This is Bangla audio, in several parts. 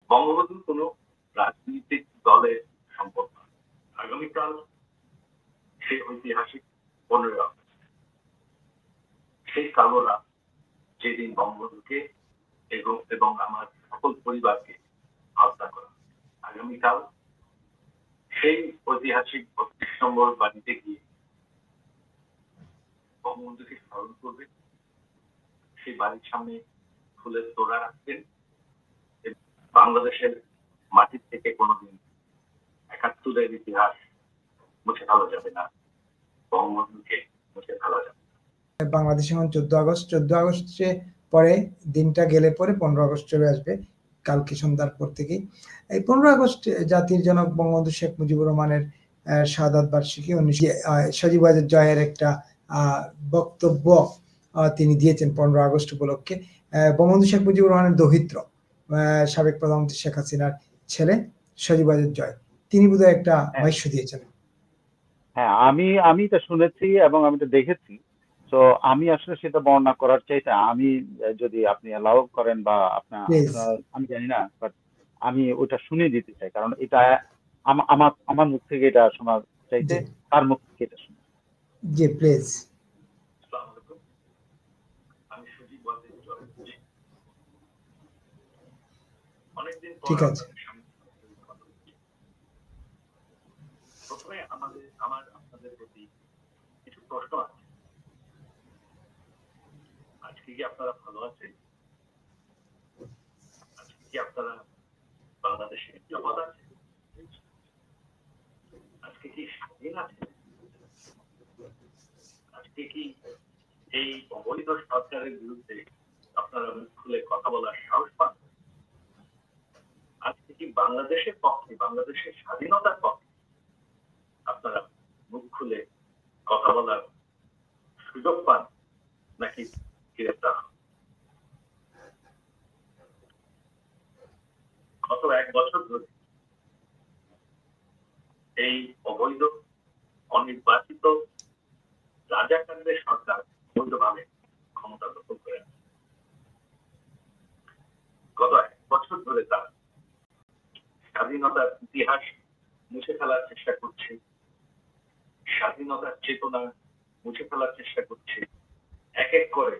বঙ্গবন্ধু কোনো রাজনৈতিক দলের সম্পদ নয়। আগামীকাল সেই ঐতিহাসিক 15 আগস্ট, সেই কালো রাত, যেদিন বঙ্গবন্ধুকে এবং আমার সকল পরিবারকে হত্যা করা। আগামীকাল সেই ঐতিহাসিক 32 নম্বর বাড়িতে গিয়ে বঙ্গবন্ধুকে স্মরণ করবে, সেই বাড়ির সামনে ফুলের তোড়া রাখবেন। বাংলাদেশের মাটির থেকে কোনোদিন 71-এর ইতিহাস মুছে ফেলা যাবে না, বঙ্গবন্ধুকে মুছে ফেলা যাবে। বাংলাদেশে এখন 14 আগস্টে পরে দিনটা গেলে পরে 15 আগস্ট চলে আসবে কালকে সন্ধ্যার পর থেকেই। এই 15 আগস্ট জাতির জনক বঙ্গবন্ধু শেখ মুজিবুর রহমানের শাহাদাত বার্ষিকী। সজীব-ওয়াজেদ জয়ের একটা বক্তব্য তিনি দিয়েছেন 15 আগস্ট উপলক্ষে। বঙ্গবন্ধু শেখ মুজিবুর রহমানের দৌহিত্র সাবেক প্রধানমন্ত্রী শেখ হাসিনার ছেলে সজীব-ওয়াজেদ জয়, তিনি বোধহয় একটা ভাষ্য দিয়েছেন। হ্যাঁ, আমি এটা শুনেছি এবং আমি এটা দেখেছি। তো আমি আসলে সেটা বর্ণনা করার চাইতে আমি যদি আপনি অ্যালাউ করেন বা আপনার আমি জানি না, বাট আমি ওটা শুনে দিতে চাই, কারণ এটা আমার মুখ থেকে এটা শোনার চাইতে তার মুখ থেকে এটা শুনে। জি প্লিজ। ঠিক আছে। প্রথমে আমার আপনাদের প্রতি কিছু প্রশ্ন আছে। আজকে কি আপনারা ভালো আছেন? আজকে কি আপনারা বাংলাদেশে নিরাপদ আছেন? আজকে কি স্বাধীন আছেন? আজকে কি এই অবৈধ সরকারের বিরুদ্ধে আপনারা মুখ খুলে কথা বলার সাহস পান? আজকে কি বাংলাদেশের পক্ষে, বাংলাদেশের স্বাধীনতার পক্ষে আপনারা মুখ খুলে কথা বলার সুযোগ পান, নাকি গ্রেফতার হন? গত 1 বছর ধরে এই অবৈধ অনির্বাচিত রাজাকারদের সরকার বৈধভাবে ক্ষমতা দখল করে আছে। গত 1 বছর ধরে তারা স্বাধীনতার ইতিহাস মুছে ফেলার চেষ্টা করছে, স্বাধীনতার চেতনা মুছে ফেলার চেষ্টা করছে, এক এক করে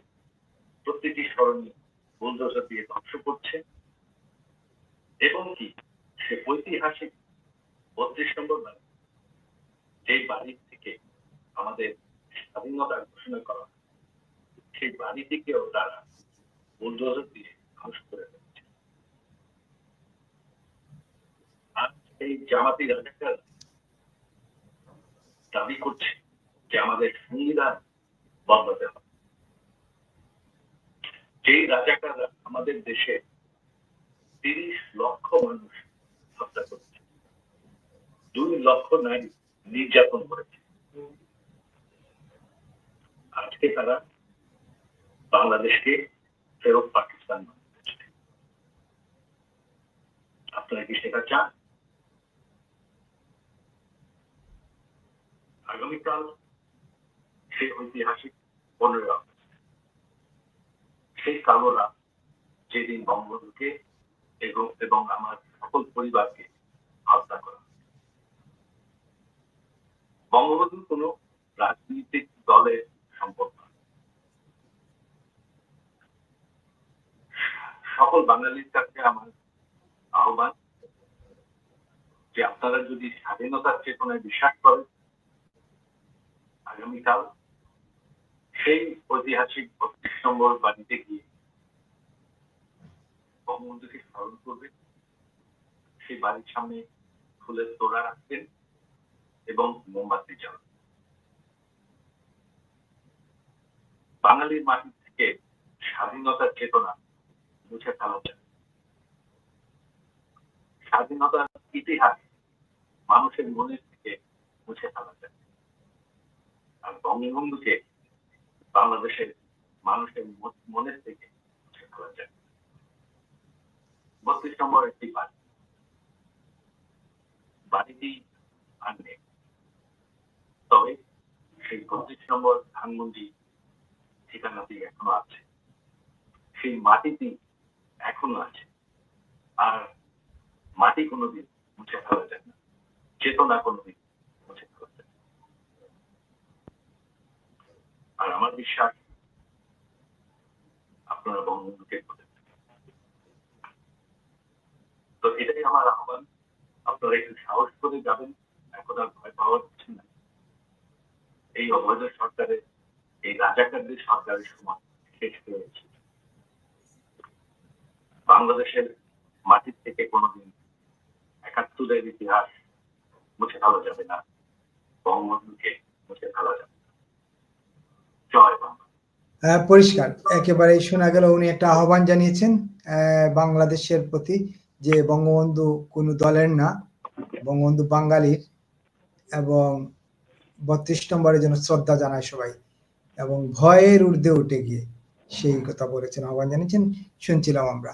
প্রতিটি স্মরণীয় বুলডোজার দিয়ে ধ্বংস করছে, এবং কি সে ঐতিহাসিক 32 নম্বর বাড়ি, যে বাড়ি থেকে আমাদের স্বাধীনতা ঘোষণা করা, সেই বাড়িটিকেও তারা বুলডোজার দিয়ে ধ্বংস করে ফেলছে। আর এই জামাতি রাজাকার দাবি করছে যে আমাদের সংবিধান বদলাতে হবে। যেই রাজাকাররা আমাদের দেশে 30 লক্ষ মানুষ হত্যা করেছে, 2 লক্ষ নারী নির্যাতন করেছে, আজকে তারা বাংলাদেশকে ফেরত পাকিস্তান বানাচ্ছে। আপনারা কি সেটা চান? আগামীকাল সেই ঐতিহাসিক 15 আগস্ট, সেই কালো রাত, যেদিন বঙ্গবন্ধুকে এবং আমার সকল পরিবারকে হত্যা করা। বঙ্গবন্ধু কোনো রাজনৈতিক দলের সম্পদ নয়। সকল বাঙালির কাছে আমার আহ্বান যে আপনারা যদি স্বাধীনতার চেতনায় বিশ্বাস করেন, আগামীকাল সেই ঐতিহাসিক 32 নম্বর বাড়িতে গিয়ে বঙ্গবন্ধুকে স্মরণ করবেন, সেই বাড়ির সামনে ফুলের তোড়া রাখবেন এবং মোমবাতি জ্বালাবেন। বাঙালির মাটি থেকে স্বাধীনতার চেতনা মুছে ফেলা যায়। স্বাধীনতার ইতিহাস মানুষের মনের থেকে মুছে ফেলা যায়। আর বঙ্গবন্ধুকে বাংলাদেশের মানুষের মনের থেকে মুছে ফেলা যায়। 32 নম্বর একটি বাড়িটি আর নেই, তবে সেই 32 নম্বর ধানমন্ডি ঠিকানাটি এখনো আছে, সেই মাটিটি এখনো আছে। আর মাটি কোনোদিন মুছে ফেলা যায় না, চেতনা কোনোদিন মুছে ফেলা যায় না। আর আমার বিশ্বাস আপনারা বঙ্গবন্ধুকে তো এটাই আমার আহ্বান, আপনারা একটু সাহস করে যাবেন, এখন আর ভয় পাওয়া হচ্ছে না। এই অবৈধ সরকারের, এই রাজাকারদের সরকারের সময় শেষ হয়েছে। বাংলাদেশের মাটির থেকে কোনোদিন ৭১-এর ইতিহাস মুছে ফেলা যাবে না, বঙ্গবন্ধুকে মুছে ফেলা যাবে না। জয় বাংলা। পরিষ্কার একেবারেই শোনা গেল উনি একটা আহ্বান জানিয়েছেন বাংলাদেশের প্রতি, যে বঙ্গবন্ধু কোনো দলের না, বঙ্গবন্ধু বাঙালির, এবং ৩২ নম্বরের জন্য শ্রদ্ধা জানায় সবাই, এবং ভয়ের ঊর্ধ্বে উঠে গিয়ে সেই কথা বলেছেন, আহ্বান জানিয়েছেন, শুনছিলাম আমরা।